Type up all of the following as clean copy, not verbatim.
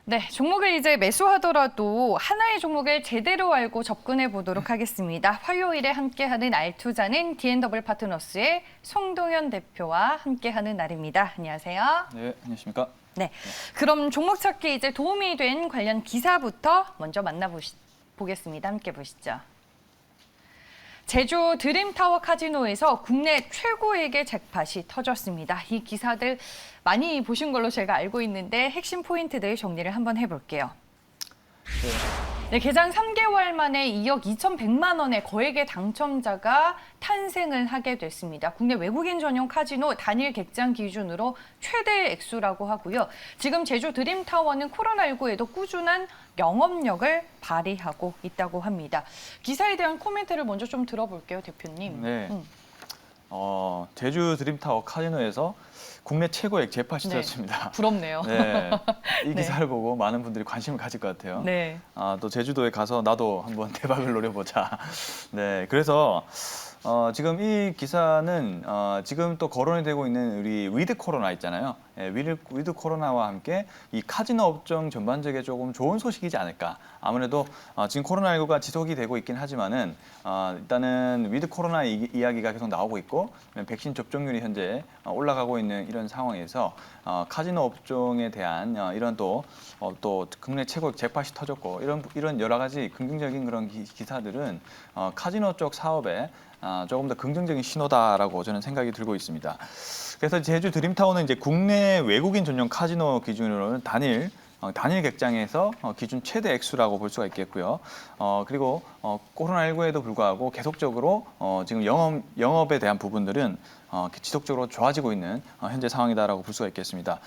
네, 종목을 이제 매수하더라도 하나의 종목을 제대로 알고 접근해 보도록 하겠습니다. 화요일에 함께하는 알투자는 D&W 파트너스의 송동현 대표와 함께하는 날입니다. 안녕하세요. 네, 안녕하십니까? 네, 그럼 종목 찾기 이제 도움이 된 관련 기사부터 먼저 만나보겠습니다. 함께 보시죠. 제주 드림타워 카지노에서 국내 최고액의 잭팟이 터졌습니다. 이 기사들 많이 보신 걸로 제가 알고 있는데 핵심 포인트들 정리를 한번 해볼게요. 네, 개장 3개월 만에 2억 2,100만 원의 거액의 당첨자가 탄생을 하게 됐습니다. 국내 외국인 전용 카지노 단일 객장 기준으로 최대 액수라고 하고요. 지금 제주 드림타워는 코로나19에도 꾸준한 영업력을 발휘하고 있다고 합니다. 기사에 대한 코멘트를 먼저 좀 들어볼게요, 대표님. 네. 제주 드림타워 카지노에서 국내 최고액 잭팟이 터졌습니다. 부럽네요. 네, 이 네. 기사를 보고 많은 분들이 관심을 가질 것 같아요. 네. 또 제주도에 가서 나도 한번 대박을 노려보자. 네, 그래서 지금 이 기사는 지금 또 거론이 되고 있는 우리 위드 코로나 있잖아요. 위드 코로나와 함께 이 카지노 업종 전반적에 조금 좋은 소식이지 않을까. 아무래도 지금 코로나19가 지속이 되고 있긴 하지만은 일단은 위드 코로나 이야기가 계속 나오고 있고 백신 접종률이 현재 올라가고 있는 이런 상황에서 카지노 업종에 대한 이런 또 국내 최고 잭팟이 터졌고 이런 여러 가지 긍정적인 그런 기사들은 카지노 쪽 사업에 조금 더 긍정적인 신호다라고 저는 생각이 들고 있습니다. 그래서 제주 드림타워는 이제 국내 외국인 전용 카지노 기준으로는 단일 객장에서 기준 최대 액수라고 볼 수가 있겠고요. 그리고 코로나19에도 불구하고 계속적으로 지금 영업에 대한 부분들은 지속적으로 좋아지고 있는 현재 상황이다라고 볼 수가 있겠습니다.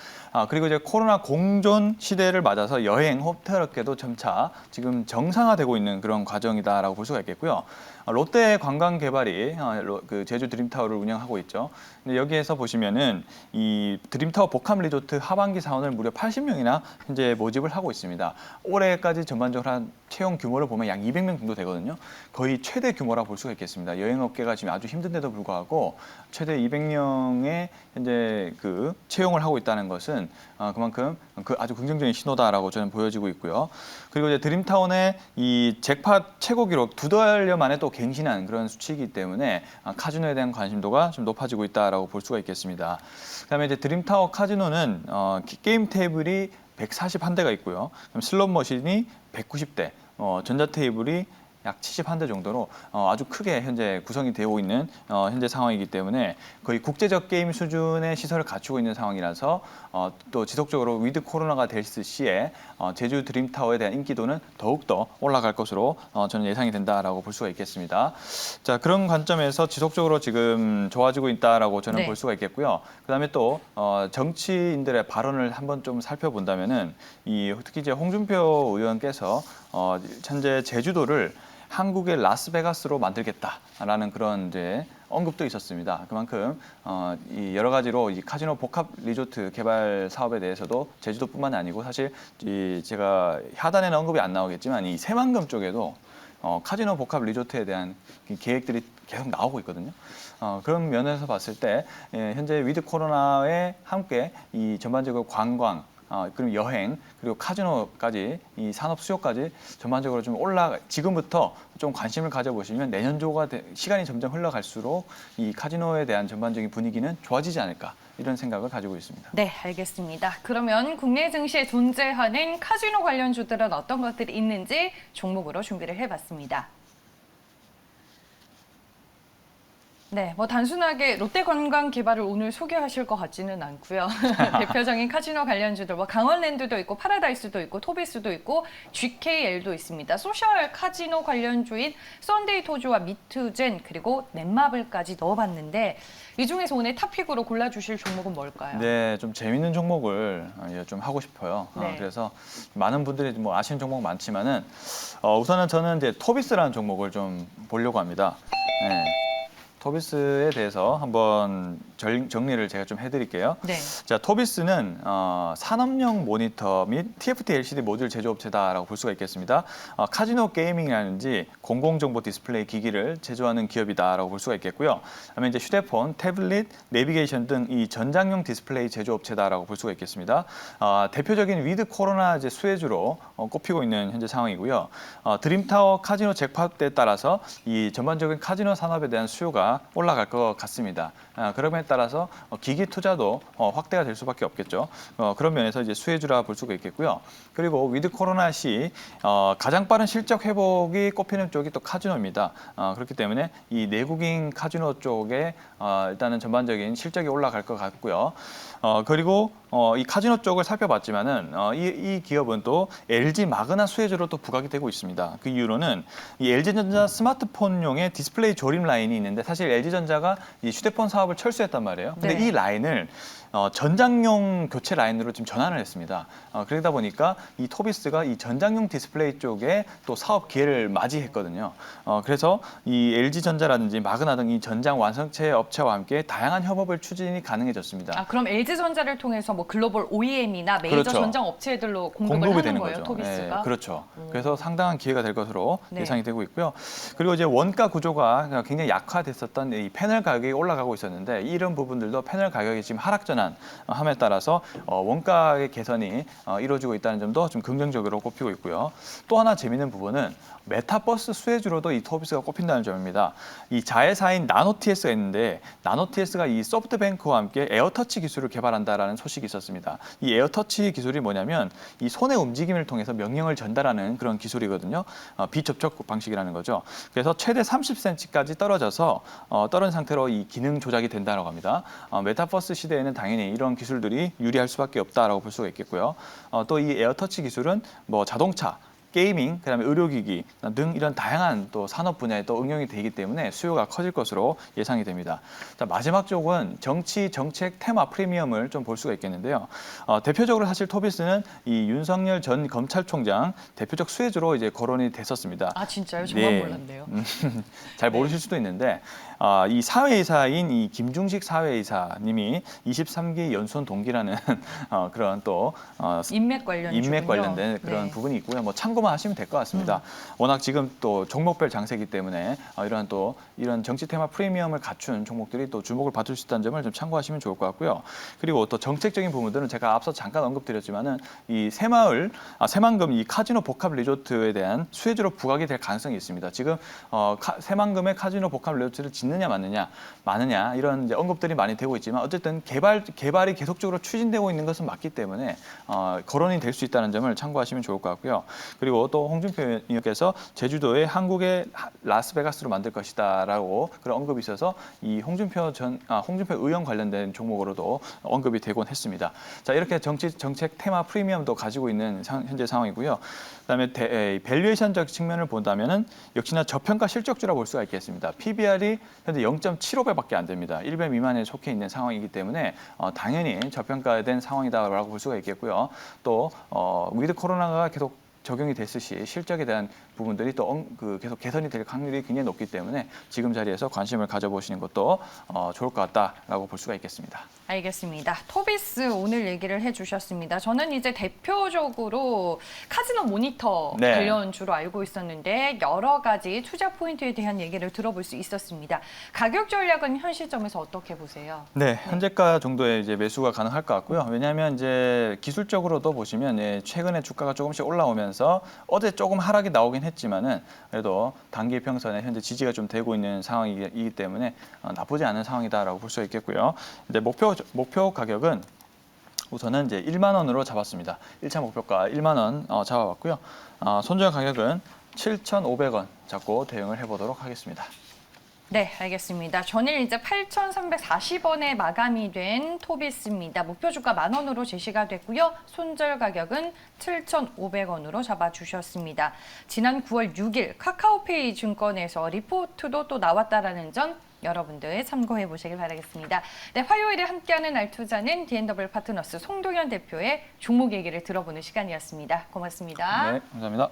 그리고 이제 코로나 공존 시대를 맞아서 여행, 호텔 업계도 점차 지금 정상화되고 있는 그런 과정이다라고 볼 수가 있겠고요. 롯데 관광개발이 그 제주 드림타워를 운영하고 있죠. 근데 여기에서 보시면은 이 드림타워 복합 리조트 하반기 사원을 무려 80명이나 현재 모집을 하고 있습니다. 올해까지 전반적으로 한 채용 규모를 보면 약 200명 정도 되거든요. 거의 최대 규모라고 볼 수가 있겠습니다. 여행업계가 지금 아주 힘든데도 불구하고 최대 200명의 현재 그 채용을 하고 있다는 것은 그만큼 그 아주 긍정적인 신호다라고 저는 보여지고 있고요. 그리고 이제 드림타운의 이 잭팟 최고 기록 2달여 만에 또 갱신한 그런 수치이기 때문에 카지노에 대한 관심도가 좀 높아지고 있다라고 볼 수가 있겠습니다. 그다음에 이제 드림타워 카지노는 게임 테이블이 141대가 있고요. 슬롯 머신이 190대, 전자 테이블이 약 71대 정도로 아주 크게 현재 구성이 되어 있는 현재 상황이기 때문에 거의 국제적 게임 수준의 시설을 갖추고 있는 상황이라서 또 지속적으로 위드 코로나가 될 시에 제주 드림타워에 대한 인기도는 더욱더 올라갈 것으로 저는 예상이 된다라고 볼 수가 있겠습니다. 자, 그런 관점에서 지속적으로 지금 좋아지고 있다라고 저는 네. 볼 수가 있겠고요. 그다음에 또 정치인들의 발언을 한번 좀 살펴본다면은 특히 이제 홍준표 의원께서 현재 제주도를 한국의 라스베가스로 만들겠다라는 그런 이제 언급도 있었습니다. 그만큼 이 여러 가지로 이 카지노 복합 리조트 개발 사업에 대해서도 제주도뿐만 아니고 사실 제가 하단에는 언급이 안 나오겠지만 이 새만금 쪽에도 카지노 복합 리조트에 대한 계획들이 계속 나오고 있거든요. 그런 면에서 봤을 때 현재 위드 코로나에 함께 이 전반적으로 관광 그리고 여행 그리고 카지노까지 이 산업 수요까지 전반적으로 좀 지금부터 좀 관심을 가져보시면 내년도가 시간이 점점 흘러갈수록 이 카지노에 대한 전반적인 분위기는 좋아지지 않을까 이런 생각을 가지고 있습니다. 네, 알겠습니다. 그러면 국내 증시에 존재하는 카지노 관련주들은 어떤 것들이 있는지 종목으로 준비를 해봤습니다. 네, 뭐 단순하게 롯데관광개발을 오늘 소개하실 것 같지는 않고요. 대표적인 카지노 관련주들, 뭐 강원랜드도 있고 파라다이스도 있고 토비스도 있고 GKL도 있습니다. 소셜 카지노 관련주인 썬데이 토주와 미투젠 그리고 넷마블까지 넣어봤는데 이 중에서 오늘 탑픽으로 골라주실 종목은 뭘까요? 네, 좀 재밌는 종목을 좀 하고 싶어요. 네. 그래서 많은 분들이 뭐 아시는 종목 많지만은 우선은 저는 이제 토비스라는 종목을 좀 보려고 합니다. 네. 토비스에 대해서 한번 정리를 제가 좀 해드릴게요. 네. 자, 토비스는 산업용 모니터 및 TFT LCD 모듈 제조업체다라고 볼 수가 있겠습니다. 카지노 게이밍이라든지 공공정보 디스플레이 기기를 제조하는 기업이다라고 볼 수가 있겠고요. 그다음에 이제 휴대폰, 태블릿, 내비게이션 등 이 전장용 디스플레이 제조업체다라고 볼 수가 있겠습니다. 대표적인 위드 코로나 이제 수혜주로 꼽히고 있는 현재 상황이고요. 드림타워 카지노 잭팟에 따라서 이 전반적인 카지노 산업에 대한 수요가 올라갈 것 같습니다. 그럼에 따라서 기기 투자도 확대가 될 수밖에 없겠죠. 그런 면에서 이제 수혜주라 볼 수가 있겠고요. 그리고 위드 코로나 시 가장 빠른 실적 회복이 꼽히는 쪽이 또 카지노입니다. 그렇기 때문에 이 내국인 카지노 쪽에 일단은 전반적인 실적이 올라갈 것 같고요. 그리고 이 카지노 쪽을 살펴봤지만은 이 기업은 또 LG 마그나 수혜주로 또 부각이 되고 있습니다. 그 이유로는 이 LG전자 스마트폰용의 디스플레이 조립 라인이 있는데 사실 LG전자가 이 휴대폰 사업을 철수했단 말이에요. 근데 네. 이 라인을 전장용 교체 라인으로 지금 전환을 했습니다. 그러다 보니까 이 토비스가 이 전장용 디스플레이 쪽에 또 사업 기회를 맞이했거든요. 그래서 이 LG전자라든지 마그나 등 이 전장 완성체 업체와 함께 다양한 협업을 추진이 가능해졌습니다. 그럼 LG전자를 통해서 뭐 글로벌 OEM이나 메이저 그렇죠. 전장 업체들로 공급을 공급이 하는 되는 거예요, 거죠. 토비스가? 네, 그렇죠. 그래서 상당한 기회가 될 것으로 네. 예상이 되고 있고요. 그리고 이제 원가 구조가 굉장히 약화됐었던 이 패널 가격이 올라가고 있었는데 이런 부분들도 패널 가격이 지금 하락 전환함에 따라서 원가의 개선이 이루어지고 있다는 점도 좀 긍정적으로 꼽히고 있고요. 또 하나 재미있는 부분은 메타버스 수혜주로도 이 토비스가 꼽힌다는 점입니다. 이 자회사인 나노TS가 있는데 나노TS가 이 소프트뱅크와 함께 에어터치 기술을 개발한다라는 소식이 있었습니다. 이 에어터치 기술이 뭐냐면 이 손의 움직임을 통해서 명령을 전달하는 그런 기술이거든요. 비접촉 방식이라는 거죠. 그래서 최대 30cm까지 떨어져서 떨어진 상태로 이 기능 조작이 된다고 합니다. 메타버스 시대에는 당연히 이런 기술들이 유리할 수밖에 없다라고 볼 수가 있겠고요. 또 이 에어터치 기술은 뭐 자동차, 게이밍, 그다음에 의료기기 등 이런 다양한 또 산업 분야에 또 응용이 되기 때문에 수요가 커질 것으로 예상이 됩니다. 자, 마지막 쪽은 정치, 정책, 테마 프리미엄을 좀 볼 수가 있겠는데요. 대표적으로 사실 토비스는 이 윤석열 전 검찰총장 대표적 수혜주로 이제 거론이 됐었습니다. 진짜요? 정말 네. 몰랐네요. 잘 모르실 수도 있는데 이 사회이사인 이 김중식 사회이사님이 23기 연수원 동기라는 그런 또 인맥 관련 인맥 관련된 그런 부분이 있고요. 뭐 참고만 하시면 될 것 같습니다. 워낙 지금 또 종목별 장세기 때문에 이런 정치 테마 프리미엄을 갖춘 종목들이 또 주목을 받을 수 있다는 점을 좀 참고하시면 좋을 것 같고요. 그리고 또 정책적인 부분들은 제가 앞서 잠깐 언급드렸지만은 이 새만금 이 카지노 복합 리조트에 대한 수혜주로 부각이 될 가능성이 있습니다. 지금 새만금의 카지노 복합 리조트를 짓느냐 마느냐 이런 이제 언급들이 많이 되고 있지만 어쨌든 개발이 계속적으로 추진되고 있는 것은 맞기 때문에 거론이 될 수 있다는 점을 참고하시면 좋을 것 같고요. 그리고 또 홍준표 의원께서 제주도에 한국의 라스베가스로 만들 것이다라고 그런 언급이 있어서 이 홍준표 의원 관련된 종목으로도 언급이 되곤 했습니다. 자, 이렇게 정책 테마 프리미엄도 가지고 있는 현재 상황이고요. 그다음에 밸류에이션적 측면을 본다면은 역시나 저평가 실적주라 볼 수가 있겠습니다. PBR이 현재 0.75배밖에 안 됩니다. 1배 미만에 속해 있는 상황이기 때문에 당연히 저평가된 상황이다라고 볼 수가 있겠고요. 또 위드 코로나가 계속 적용이 됐을 시 실적에 대한 부분들이 또 계속 개선이 될 확률이 굉장히 높기 때문에 지금 자리에서 관심을 가져보시는 것도 좋을 것 같다라고 볼 수가 있겠습니다. 알겠습니다. 토비스 오늘 얘기를 해주셨습니다. 저는 이제 대표적으로 카지노 모니터 네. 관련 주로 알고 있었는데 여러 가지 투자 포인트에 대한 얘기를 들어볼 수 있었습니다. 가격 전략은 현 시점에서 어떻게 보세요? 네, 현재가 정도의 이제 매수가 가능할 것 같고요. 왜냐하면 이제 기술적으로도 보시면 최근에 주가가 조금씩 올라오면서 어제 조금 하락이 나오긴 했지만은 그래도 단기 평선에 현재 지지가 좀 되고 있는 상황이기 때문에 나쁘지 않은 상황이다라고 볼 수 있겠고요. 이제 목표 가격은 우선은 이제 1만 원으로 잡았습니다. 1차 목표가 1만 원 잡아봤고요. 손절 가격은 7,500원 잡고 대응을 해보도록 하겠습니다. 네, 알겠습니다. 전일 이제 8,340원에 마감이 된 토비스입니다. 목표 주가 10,000원으로 제시가 됐고요. 손절 가격은 7,500원으로 잡아주셨습니다. 지난 9월 6일 카카오페이 증권에서 리포트도 또 나왔다라는 점 여러분들 참고해 보시길 바라겠습니다. 네, 화요일에 함께하는 알투자는 D&W 파트너스 송동현 대표의 종목 얘기를 들어보는 시간이었습니다. 고맙습니다. 네, 감사합니다.